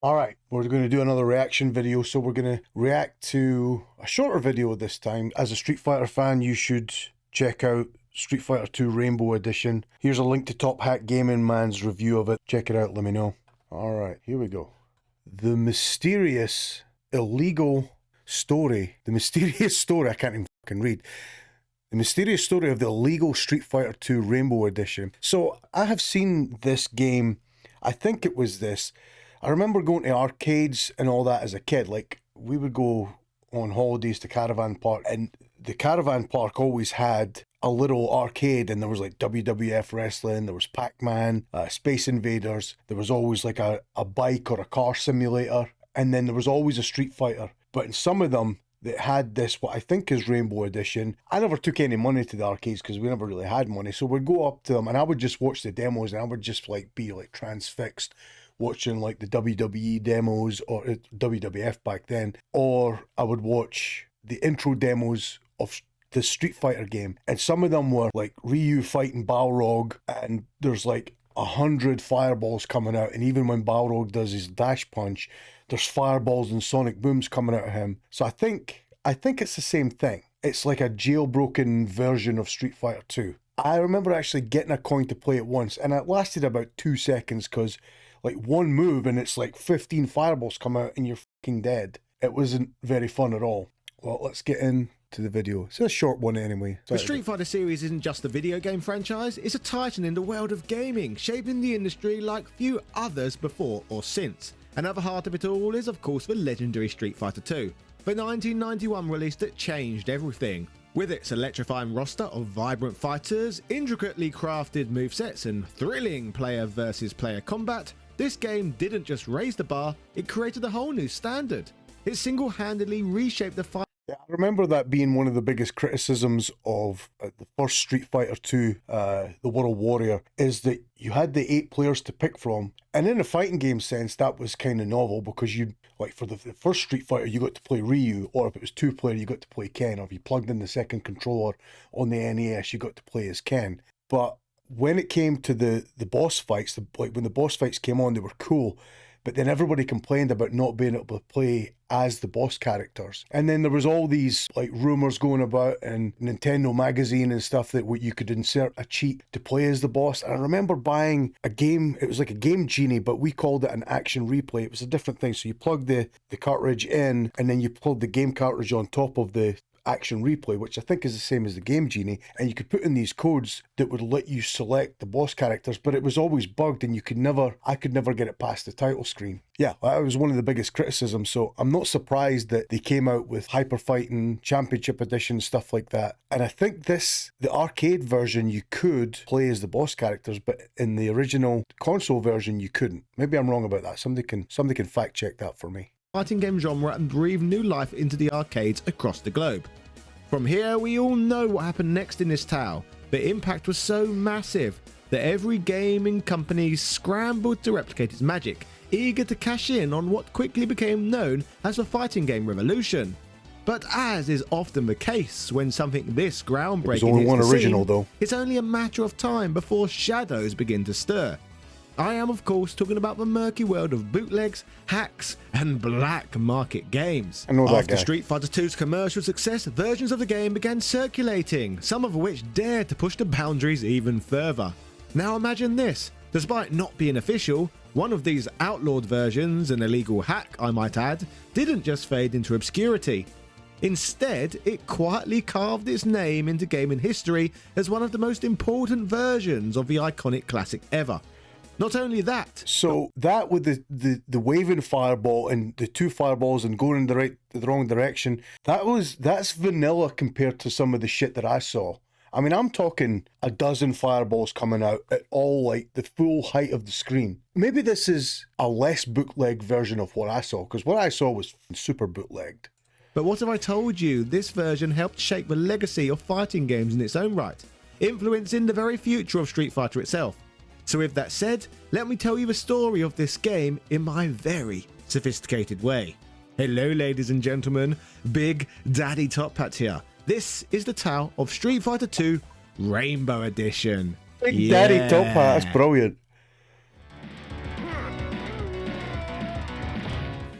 Alright, we're going to do another reaction video, so we're going to react to a shorter video this time. As a Street Fighter fan, you should check out Street Fighter 2 Rainbow Edition. Here's a link to Top Hat Gaming Man's review of it. Check it out, let me know. Alright, here we go. The mysterious, illegal story. The mysterious story, I can't even fucking read. The mysterious story of the illegal Street Fighter 2 Rainbow Edition. So, I have seen this game, I think it was this. I remember going to arcades and all that as a kid. Like, we would go on holidays to Caravan Park, and the Caravan Park always had a little arcade, and there was like WWF wrestling, there was Pac-Man, Space Invaders, there was always like a bike or a car simulator, and then there was always a Street Fighter. But in some of them, that had this, what I think is Rainbow Edition. I never took any money to the arcades because we never really had money. So we'd go up to them and I would just watch the demos, and I would just like be like transfixed watching like the WWE demos, or WWF back then, or I would watch the intro demos of the Street Fighter game, and some of them were like Ryu fighting Balrog, and there's like 100 fireballs coming out, and even when Balrog does his dash punch, there's fireballs and sonic booms coming out of him. So I think it's the same thing. It's like a jailbroken version of Street Fighter 2. I remember actually getting a coin to play it once, and it lasted about 2 seconds because like one move and it's like 15 fireballs come out and you're fucking dead. It wasn't very fun at all. Well, let's get into the video. It's a short one anyway. The Street Fighter series isn't just a video game franchise, it's a titan in the world of gaming, shaping the industry like few others before or since. And at the heart of it all is of course the legendary Street Fighter 2. The 1991 release that changed everything. With its electrifying roster of vibrant fighters, intricately crafted movesets and thrilling player versus player combat, this game didn't just raise the bar, it created a whole new standard. It single-handedly reshaped the fight. Yeah, I remember that being one of the biggest criticisms of the first Street Fighter 2, the World Warrior, is that you had the 8 players to pick from. And in a fighting game sense, that was kind of novel because you, like for the first Street Fighter, you got to play Ryu, or if it was 2-player, you got to play Ken, or if you plugged in the second controller on the NES, you got to play as Ken. But when it came to the boss fights, like when the boss fights came on, they were cool. But then everybody complained about not being able to play as the boss characters. And then there was all these like rumors going about in Nintendo magazine and stuff that you could insert a cheat to play as the boss. And I remember buying a game, it was like a Game Genie, but we called it an action replay. It was a different thing. So you plugged the cartridge in, and then you plugged the game cartridge on top of the action replay, which I think is the same as the Game Genie, and you could put in these codes that would let you select the boss characters, but it was always bugged and I could never get it past the title screen. Yeah, that was one of the biggest criticisms, so I'm not surprised that they came out with Hyper Fighting, Championship Edition, stuff like that. And I think the arcade version, you could play as the boss characters, but in the original console version, you couldn't. Maybe I'm wrong about that. Somebody can fact check that for me. Fighting game genre and breathe new life into the arcades across the globe. From here, we all know what happened next in this tale. The impact was so massive that every gaming company scrambled to replicate its magic, eager to cash in on what quickly became known as the fighting game revolution. But as is often the case when something this groundbreaking There's only one original though. It's only a matter of time before shadows begin to stir. I am of course talking about the murky world of bootlegs, hacks and black market games. I know that After guy. Street Fighter 2's commercial success, versions of the game began circulating, some of which dared to push the boundaries even further. Now imagine this, despite not being official, one of these outlawed versions, an illegal hack I might add, didn't just fade into obscurity. Instead, it quietly carved its name into gaming history as one of the most important versions of the iconic classic ever. Not only that. So that with the waving fireball and the 2 fireballs and going in the wrong direction, that's vanilla compared to some of the shit that I saw. I mean, I'm talking a dozen fireballs coming out at all like the full height of the screen. Maybe this is a less bootleg version of what I saw, because what I saw was super bootlegged. But what have I told you? This version helped shape the legacy of fighting games in its own right, influencing the very future of Street Fighter itself. So with that said, let me tell you the story of this game in my very sophisticated way. Hello ladies and gentlemen, Big Daddy Top Hat here. This is the tale of Street Fighter 2 Rainbow Edition. Big Daddy Top Hat, that's brilliant.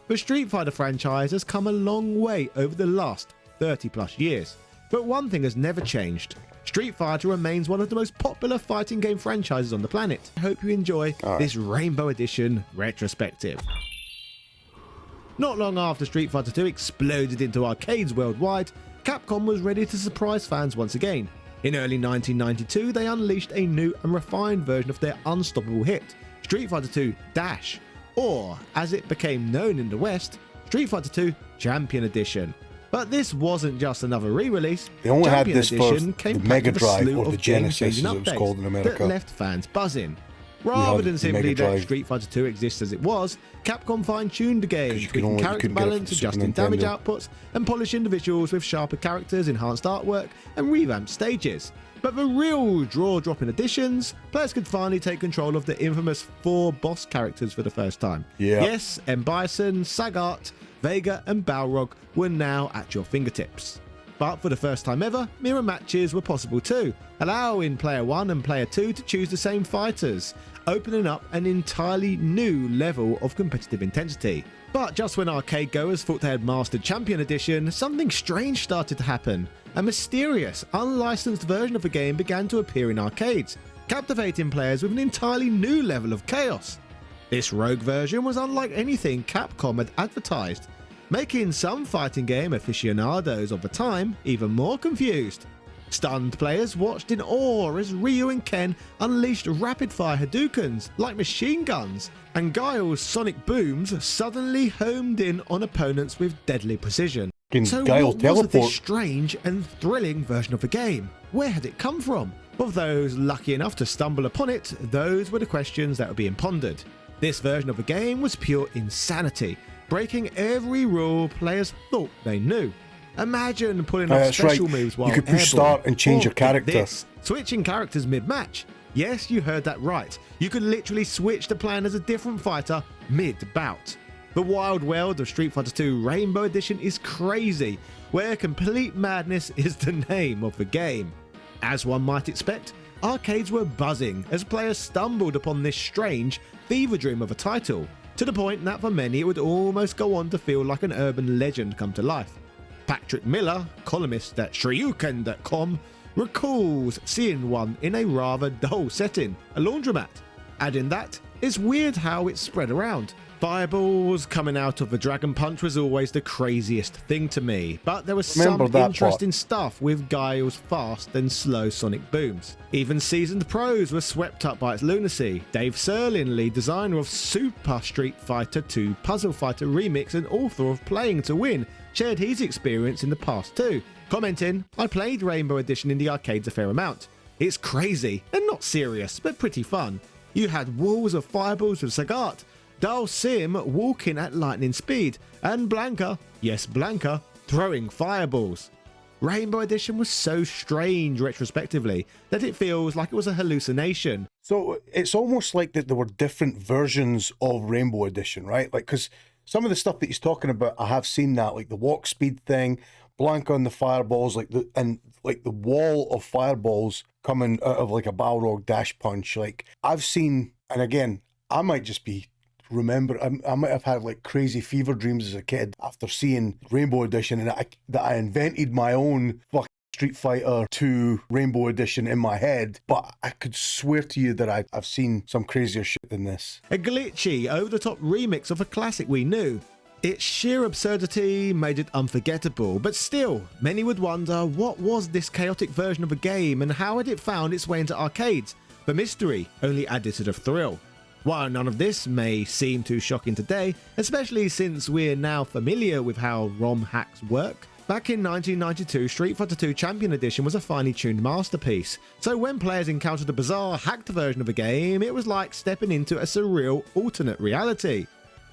The Street Fighter franchise has come a long way over the last 30 plus years. But one thing has never changed. Street Fighter remains one of the most popular fighting game franchises on the planet. I hope you enjoy this Rainbow Edition retrospective. Not long after Street Fighter 2 exploded into arcades worldwide, Capcom was ready to surprise fans once again. In early 1992, they unleashed a new and refined version of their unstoppable hit, Street Fighter 2 Dash, or as it became known in the West, Street Fighter 2 Champion Edition. But this wasn't just another re-release. They only Champion had this for Edition came the packed Mega with a Drive slew or the of Genesis, game-changing as it was updates called in America. that left fans buzzing. had Rather than the simply Mega let Drive. Street Fighter 2 exist as it was, Capcom fine-tuned the game, you tweaking couldn't character get it for balance, the Super adjusting damage Nintendo. outputs, and polishing the visuals with sharper characters, enhanced artwork, and revamped stages. But the real draw-dropping additions, players could finally take control of the infamous 4 boss characters for the first time. Yeah. Yes, M. Bison, Sagat, Vega, and Balrog were now at your fingertips. But for the first time ever, mirror matches were possible too, allowing Player 1 and Player 2 to choose the same fighters, opening up an entirely new level of competitive intensity. But just when arcade goers thought they had mastered Champion Edition, something strange started to happen. A mysterious, unlicensed version of the game began to appear in arcades, captivating players with an entirely new level of chaos. This rogue version was unlike anything Capcom had advertised, making some fighting game aficionados of the time even more confused. Stunned players watched in awe as Ryu and Ken unleashed rapid-fire Hadoukens like machine guns, and Guile's sonic booms suddenly homed in on opponents with deadly precision. So Guile what was teleport. this strange and thrilling version of the game? Where had it come from? For those lucky enough to stumble upon it, those were the questions that were being pondered. This version of the game was pure insanity, breaking every rule players thought they knew. Imagine pulling off That's special right. moves while You could push airborne. start and change Or your character. get this, switching characters mid-match. Yes, you heard that right. You could literally switch the plan as a different fighter mid-bout. The wild world of Street Fighter 2 Rainbow Edition is crazy, where complete madness is the name of the game. As one might expect, arcades were buzzing as players stumbled upon this strange fever dream of a title, to the point that for many it would almost go on to feel like an urban legend come to life. Patrick Miller, columnist at Shoryuken.com, recalls seeing one in a rather dull setting, a laundromat, adding that it's weird how it spread around. Fireballs coming out of the Dragon Punch was always the craziest thing to me, but there was Remember some that interesting stuff with Guile's fast and slow sonic booms. Even seasoned pros were swept up by its lunacy. Dave Serlin, lead designer of Super Street Fighter 2 Puzzle Fighter Remix and author of Playing to Win, shared his experience in the past too, commenting, "I played Rainbow Edition in the arcades a fair amount. It's crazy and not serious, but pretty fun. You had walls of fireballs with Sagat, Dal Sim walking at lightning speed, and Blanca, yes Blanca, throwing fireballs. Rainbow Edition was so strange retrospectively that it feels like it was a hallucination." So it's almost like that there were different versions of Rainbow Edition, right? Like, because some of the stuff that he's talking about, I have seen that, like the walk speed thing, Blanca and the fireballs, like the wall of fireballs coming out of like a Balrog dash punch. Like I've seen, and again, I might just be I might have had like crazy fever dreams as a kid after seeing Rainbow Edition, and that I invented my own fucking Street Fighter 2 Rainbow Edition in my head, but I could swear to you that I've seen some crazier shit than this. A glitchy, over-the-top remix of a classic we knew. Its sheer absurdity made it unforgettable, but still, many would wonder what was this chaotic version of a game and how had it found its way into arcades? The mystery only added to the thrill. While none of this may seem too shocking today, especially since we're now familiar with how ROM hacks work, back in 1992, Street Fighter 2 Champion Edition was a finely tuned masterpiece, so when players encountered a bizarre, hacked version of the game, it was like stepping into a surreal alternate reality.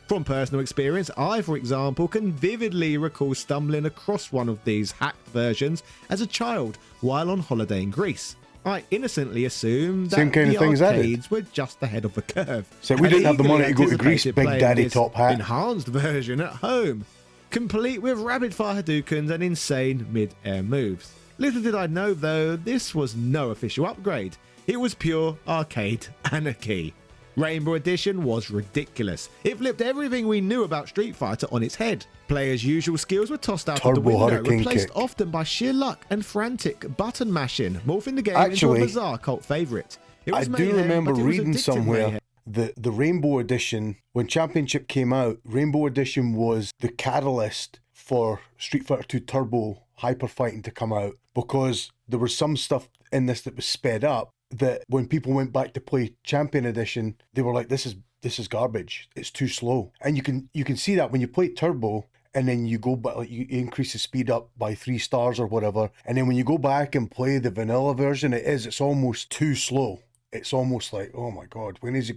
From personal experience, I, for example, can vividly recall stumbling across one of these hacked versions as a child while on holiday in Greece. I innocently assumed that Same kind the of things I did. arcades were just ahead of the curve. So we and didn't have the eagerly money to go to Greece, anticipated Big playing Daddy this top hat. enhanced version at home, complete with rapid-fire Hadoukens and insane mid-air moves. Little did I know, though, this was no official upgrade. It was pure arcade anarchy. Rainbow Edition was ridiculous. It flipped everything we knew about Street Fighter on its head. Players' usual skills were tossed out of the Turbo window, Hurricane replaced kick. often by sheer luck and frantic button mashing, morphing the game Actually, into a bizarre cult favourite. It I was do mayhem, remember but it was reading addictive somewhere mayhem. the Rainbow Edition, when Championship came out, Rainbow Edition was the catalyst for Street Fighter 2 Turbo Hyper Fighting to come out, because there was some stuff in this that was sped up that when people went back to play Champion Edition, they were like, this is garbage. It's too slow. And you can see that when you play Turbo and then you go back, like you increase the speed up by 3 stars or whatever, and then when you go back and play the vanilla version, it's almost too slow. It's almost like, oh my god, when is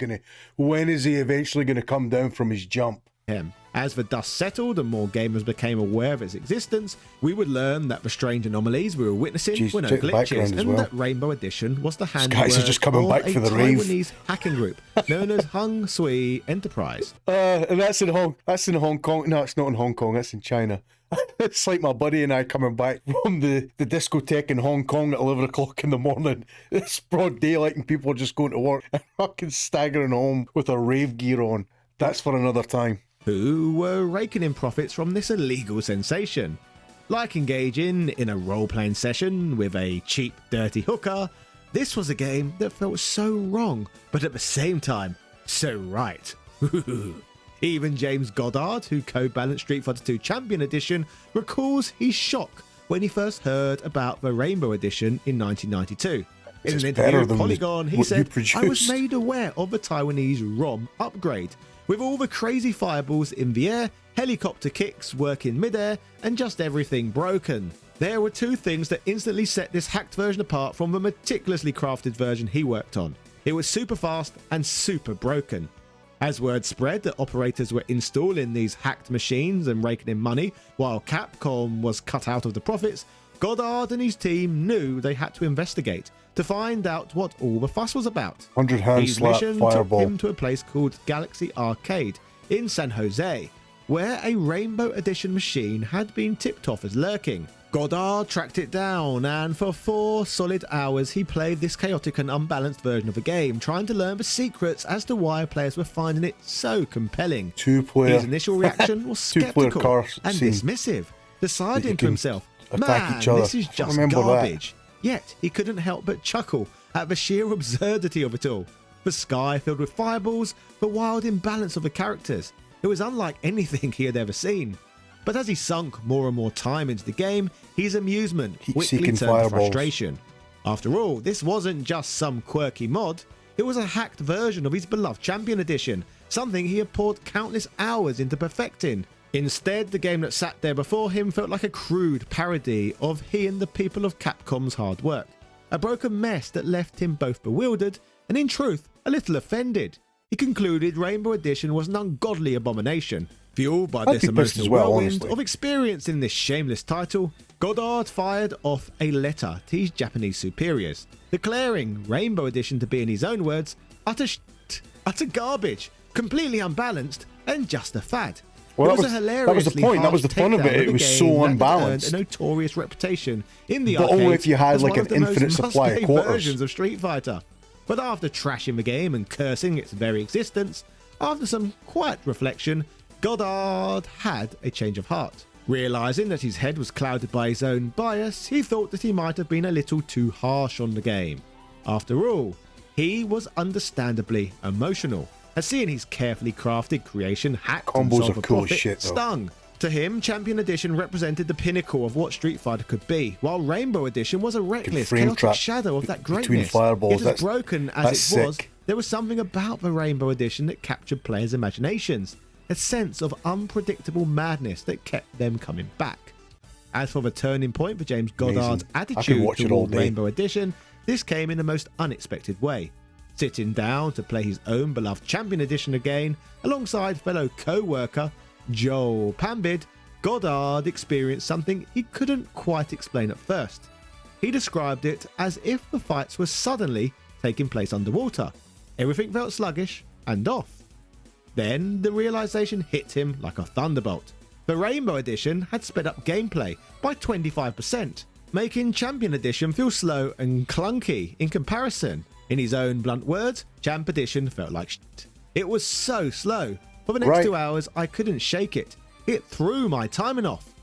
he eventually gonna come down from his jump? As the dust settled and more gamers became aware of its existence, we would learn that the strange anomalies we were witnessing were no check the glitches, background as and well. that Rainbow Edition was the guys handiwork are just coming of back a for the rave. Taiwanese hacking group known as Hung Sui Enterprise. And that's in Hong Kong. No, it's not in Hong Kong. That's in China. It's like my buddy and I coming back from the discotheque in Hong Kong at 11 o'clock in the morning. It's broad daylight and people are just going to work and fucking staggering home with a rave gear on. That's for another time. Who were raking in profits from this illegal sensation. Like engaging in a role-playing session with a cheap, dirty hooker, this was a game that felt so wrong, but at the same time, so right. Even James Goddard, who co-balanced Street Fighter 2 Champion Edition, recalls his shock when he first heard about the Rainbow Edition in 1992. In an interview with Polygon, he said, "I was made aware of the Taiwanese ROM upgrade, with all the crazy fireballs in the air, helicopter kicks work in midair, and just everything broken. There were 2 things that instantly set this hacked version apart from the meticulously crafted version he worked on. It was super fast and super broken." As word spread that operators were installing these hacked machines and raking in money, while Capcom was cut out of the profits, Goddard and his team knew they had to investigate to find out what all the fuss was about. 100 hand His slap mission fireball. took him to a place called Galaxy Arcade in San Jose, where a Rainbow Edition machine had been tipped off as lurking. Goddard tracked it down, and for 4 solid hours he played this chaotic and unbalanced version of the game, trying to learn the secrets as to why players were finding it so compelling. His initial reaction was skeptical and dismissive, deciding to himself, "Man, this is just garbage." Yet he couldn't help but chuckle at the sheer absurdity of it all. The sky filled with fireballs, the wild imbalance of the characters. It was unlike anything he had ever seen. But as he sunk more and more time into the game, his amusement quickly turned to frustration. After all, this wasn't just some quirky mod, it was a hacked version of his beloved Champion Edition, something he had poured countless hours into perfecting. Instead, the game that sat there before him felt like a crude parody of he and the people of Capcom's hard work. A broken mess that left him both bewildered and, in truth, a little offended. He concluded Rainbow Edition was an ungodly abomination. Fueled by this emotional whirlwind of experiencing this shameless title, Goddard fired off a letter to his Japanese superiors, declaring Rainbow Edition to be, in his own words, utter garbage, completely unbalanced, and just a fad. Well, that was the point. That was the fun of it. It was so unbalanced. A notorious reputation in the but arcade, only if you had like an an infinite supply of quarters. Versions of Street Fighter. But after trashing the game and cursing its very existence, after some quiet reflection, Goddard had a change of heart. Realising that his head was clouded by his own bias, he thought that he might have been a little too harsh on the game. After all, he was understandably emotional, as seeing his carefully crafted creation hacked and sold for profit stung. To him, Champion Edition represented the pinnacle of what Street Fighter could be, while Rainbow Edition was a reckless, chaotic shadow of that greatness. Yet as broken as it was, there was something about the Rainbow Edition that captured players' imaginations, a sense of unpredictable madness that kept them coming back. As for the turning point for James Goddard's attitude toward Rainbow Edition, this came in the most unexpected way. Sitting down to play his own beloved Champion Edition again, alongside fellow co-worker Joel Pambid, Goddard experienced something he couldn't quite explain at first. He described it as if the fights were suddenly taking place underwater. Everything felt sluggish and off. Then the realization hit him like a thunderbolt. The Rainbow Edition had sped up gameplay by 25%, making Champion Edition feel slow and clunky in comparison. In his own blunt words, Champ Edition felt like shit. It was so slow. For the next 2 hours, I couldn't shake it. It threw my timing off.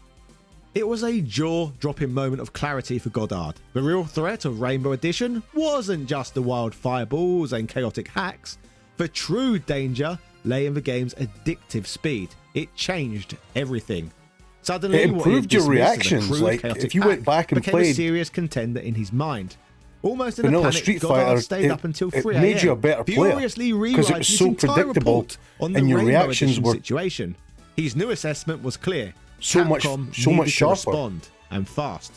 It was a jaw-dropping moment of clarity for Goddard. The real threat of Rainbow Edition wasn't just the wild fireballs and chaotic hacks. The true danger lay in the game's addictive speed. It changed everything. Suddenly, it improved your reactions. Crude, like if you went back and became played a serious contender in his mind. Almost in a vanilla panic, Street Goddard Fighter, stayed up until 3 it made you a better player furiously because it was so predictable, and your reactions were situation. His new assessment was clear. so much sharper. Respond, and fast.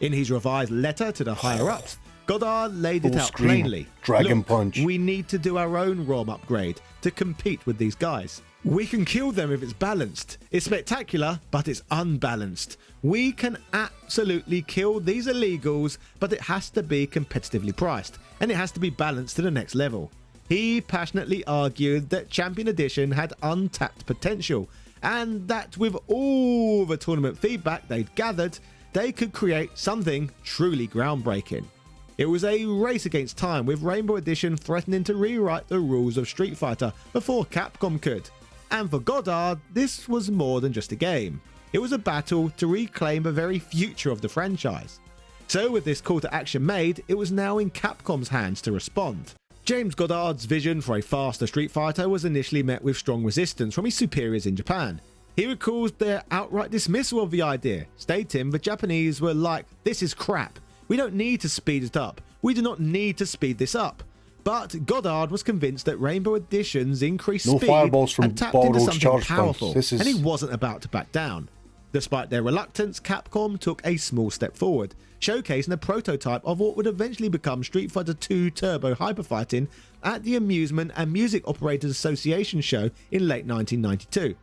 In his revised letter to the higher-ups, Goddard laid it out plainly. Dragon Look, Punch. we need to do our own ROM upgrade to compete with these guys. We can kill them if it's balanced. It's spectacular, but it's unbalanced. We can absolutely kill these illegals, but it has to be competitively priced, and it has to be balanced to the next level. He passionately argued that Champion Edition had untapped potential, and that with all the tournament feedback they'd gathered, they could create something truly groundbreaking. It was a race against time, with Rainbow Edition threatening to rewrite the rules of Street Fighter before Capcom could. And for Goddard, this was more than just a game. It was a battle to reclaim the very future of the franchise. So with this call to action made, it was now in Capcom's hands to respond. James Goddard's vision for a faster Street Fighter was initially met with strong resistance from his superiors in Japan. He recalls their outright dismissal of the idea, stating the Japanese were like, "This is crap. We don't need to speed it up. We do not need to speed this up." But Goddard was convinced that Rainbow Edition's increased speed fireballs from had tapped into Balrog's something charge powerful, punch. and he wasn't about to back down. Despite their reluctance, Capcom took a small step forward, showcasing a prototype of what would eventually become Street Fighter II Turbo Hyperfighting at the Amusement and Music Operators Association show in late 1992.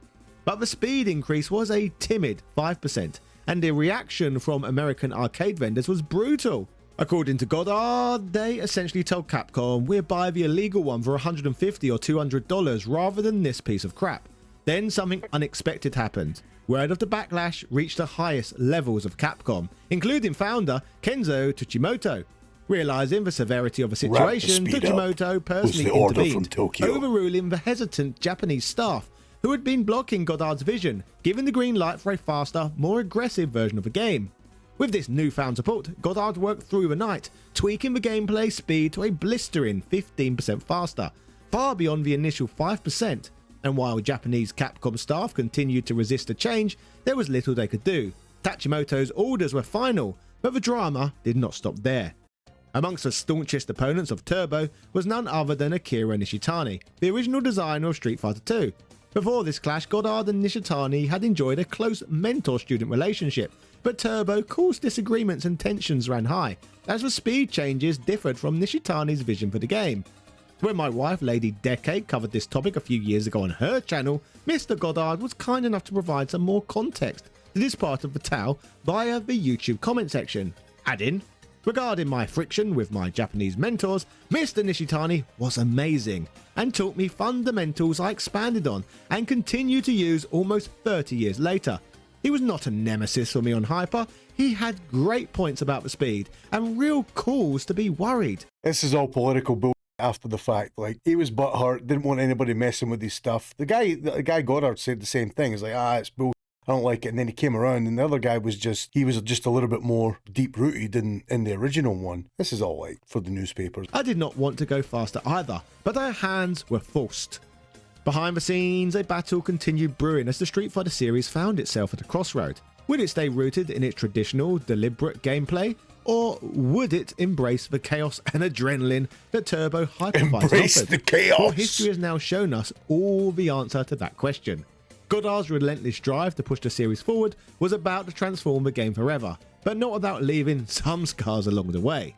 But the speed increase was a timid 5%, and the reaction from American arcade vendors was brutal. According to Goddard, they essentially told Capcom, "We'll buy the illegal one for $150 or $200 rather than this piece of crap." Then something unexpected happened. Word of the backlash reached the highest levels of Capcom, including founder Kenzo Tsuchimoto. Realizing the severity of the situation, Tsuchimoto personally intervened, overruling the hesitant Japanese staff who had been blocking Goddard's vision, giving the green light for a faster, more aggressive version of the game. With this newfound support, Goddard worked through the night, tweaking the gameplay speed to a blistering 15% faster, far beyond the initial 5%. And while Japanese Capcom staff continued to resist the change, there was little they could do. Tachimoto's orders were final, but the drama did not stop there. Amongst the staunchest opponents of Turbo was none other than Akira Nishitani, the original designer of Street Fighter II. Before this clash, Goddard and Nishitani had enjoyed a close mentor-student relationship, but Turbo caused disagreements and tensions ran high, as the speed changes differed from Nishitani's vision for the game. When my wife, Lady Decade, covered this topic a few years ago on her channel, Mr. Goddard was kind enough to provide some more context to this part of the tale via the YouTube comment section, adding, "Regarding my friction with my Japanese mentors, Mr. Nishitani was amazing and taught me fundamentals I expanded on and continue to use almost 30 years later. He was not a nemesis for me on Hyper. He had great points about the speed and real cause to be worried." This is all political bull after the fact. Like, he was butthurt, didn't want anybody messing with his stuff. The guy Goddard said the same thing. He's like, it's bull. I don't like it. And then he came around, and the other guy was just a little bit more deep-rooted in the original one. This is all like for the newspapers. I did not want to go faster either, but our hands were forced. Behind the scenes, a battle continued brewing as the Street Fighter series found itself at a crossroad. Would it stay rooted in its traditional, deliberate gameplay, or would it embrace the chaos and adrenaline that Turbo Hyperfighter Embrace offered? the chaos! Well, history has now shown us all the answer to that question. Goddard's relentless drive to push the series forward was about to transform the game forever, but not without leaving some scars along the way.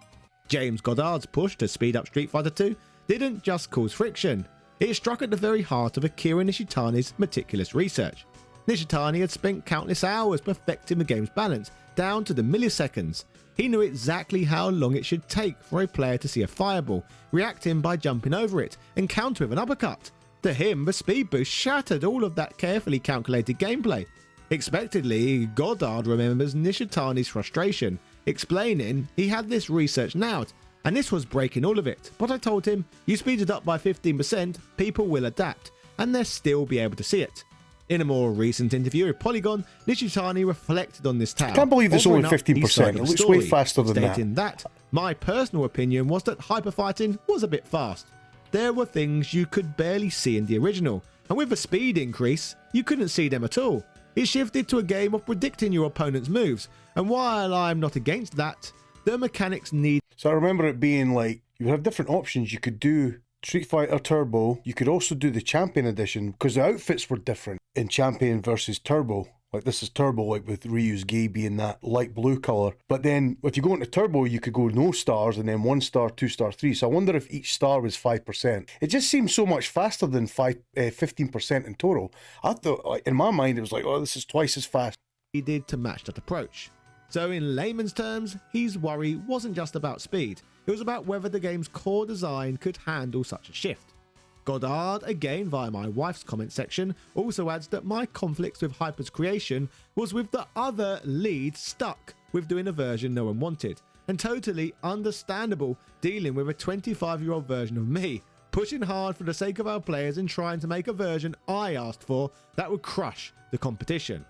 James Goddard's push to speed up Street Fighter II didn't just cause friction, it struck at the very heart of Akira Nishitani's meticulous research. Nishitani had spent countless hours perfecting the game's balance, down to the milliseconds. He knew exactly how long it should take for a player to see a fireball, reacting by jumping over it, and counter with an uppercut. To him, the speed boost shattered all of that carefully calculated gameplay. Expectedly, Goddard remembers Nishitani's frustration, explaining he had this research now, and this was breaking all of it. But I told him, you speed it up by 15%, people will adapt, and they'll still be able to see it. In a more recent interview with Polygon, Nishitani reflected on this tale. I can't believe it's only offering up his 15%. side It of the looks story, way faster than that. stating that my personal opinion was that hyperfighting was a bit fast. There were things you could barely see in the original, and with the speed increase, you couldn't see them at all. It shifted to a game of predicting your opponent's moves, and while I'm not against that, the mechanics need... So I remember it being like, you would have different options. You could do Street Fighter Turbo. You could also do the Champion Edition, because the outfits were different in Champion versus Turbo. Like, this is Turbo, like with Ryu's gi being that light blue colour. But then, if you go into Turbo, you could go no stars, and then 1 star, 2 star, 3. So I wonder if each star was 5%. It just seems so much faster than 15% in total. I thought, like, in my mind, it was like, oh, this is twice as fast. He did to match that approach. So in layman's terms, his worry wasn't just about speed, it was about whether the game's core design could handle such a shift. Goddard, again via my wife's comment section, also adds that my conflicts with Hyper's creation was with the other lead stuck with doing a version no one wanted, and totally understandable dealing with a 25-year-old version of me, pushing hard for the sake of our players and trying to make a version I asked for that would crush the competition.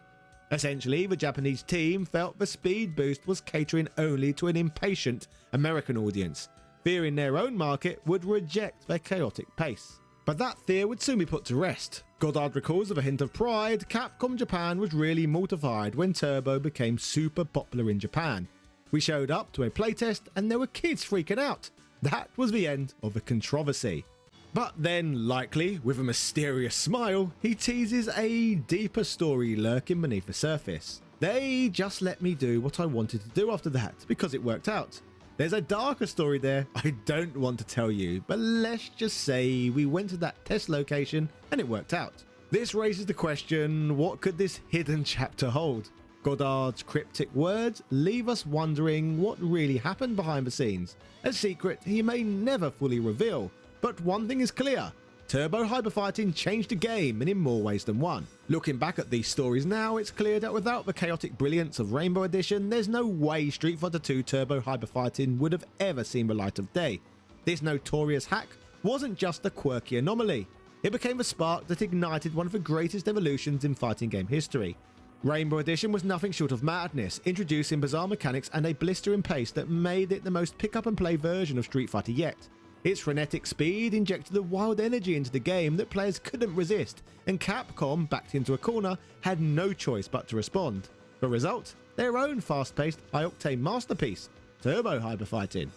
Essentially, the Japanese team felt the speed boost was catering only to an impatient American audience, fearing their own market would reject their chaotic pace. But that fear would soon be put to rest. Goddard recalls with a hint of pride, Capcom Japan was really mortified when Turbo became super popular in Japan. We showed up to a playtest and there were kids freaking out. That was the end of the controversy. But then, likely, with a mysterious smile, he teases a deeper story lurking beneath the surface. They just let me do what I wanted to do after that, because it worked out. There's a darker story there I don't want to tell you, but let's just say we went to that test location and it worked out. This raises the question, what could this hidden chapter hold? Goddard's cryptic words leave us wondering what really happened behind the scenes. A secret he may never fully reveal, but one thing is clear. Turbo Hyperfighting changed the game and in more ways than one. Looking back at these stories now, it's clear that without the chaotic brilliance of Rainbow Edition, there's no way Street Fighter 2 Turbo Hyperfighting would have ever seen the light of day. This notorious hack wasn't just a quirky anomaly. It became the spark that ignited one of the greatest evolutions in fighting game history. Rainbow Edition was nothing short of madness, introducing bizarre mechanics and a blistering pace that made it the most pick-up-and-play version of Street Fighter yet. Its frenetic speed injected a wild energy into the game that players couldn't resist, and Capcom, backed into a corner, had no choice but to respond. The result? Their own fast-paced, high-octane masterpiece, Turbo Hyperfighting.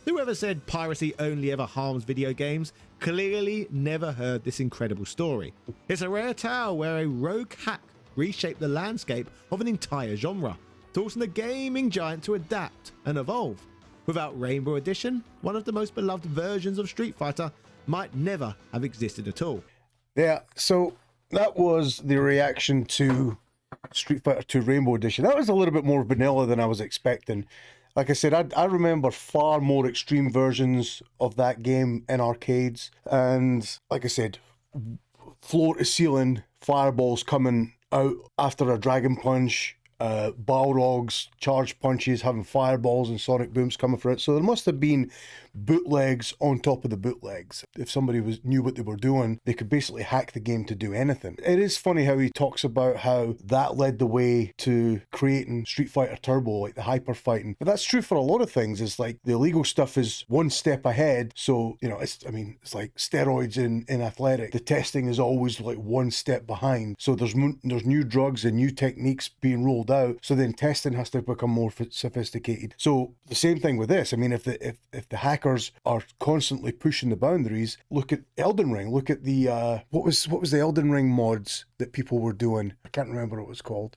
Whoever said piracy only ever harms video games clearly never heard this incredible story. It's a rare tale where a rogue hack reshaped the landscape of an entire genre, forcing the gaming giant to adapt and evolve. Without Rainbow Edition, one of the most beloved versions of Street Fighter might never have existed at all. Yeah, so that was the reaction to Street Fighter 2 Rainbow Edition. That was a little bit more vanilla than I was expecting. Like I said, I remember far more extreme versions of that game in arcades. And like I said, floor to ceiling fireballs coming out after a dragon punch, Balrogs, charge punches, having fireballs and sonic booms coming for it. So there must have been bootlegs on top of the bootlegs. If somebody knew what they were doing, they could basically hack the game to do anything. It is funny how he talks about how that led the way to creating Street Fighter Turbo, like the hyper fighting. But that's true for a lot of things. It's like the illegal stuff is one step ahead. So, you know, it's like steroids in athletic. The testing is always like one step behind. So there's new drugs and new techniques being rolled out. So then testing has to become more sophisticated. So the same thing with this. I mean, if the hackers are constantly pushing the boundaries, look at Elden Ring. Look at the what was the Elden Ring mods that people were doing? I can't remember what it was called,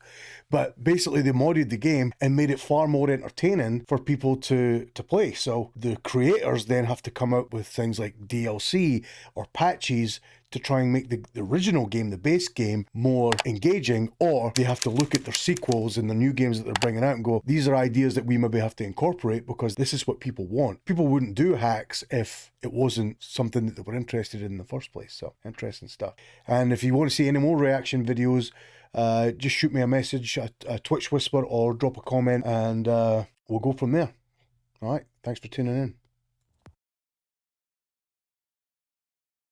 but basically they modded the game and made it far more entertaining for people to play. So the creators then have to come out with things like DLC or patches to try and make the original game, the base game, more engaging, or they have to look at their sequels and the new games that they're bringing out and go, these are ideas that we maybe have to incorporate because this is what people want. People wouldn't do hacks if it wasn't something that they were interested in the first place. So, interesting stuff. And if you want to see any more reaction videos, just shoot me a message, a Twitch whisper, or drop a comment, and we'll go from there. All right, thanks for tuning in.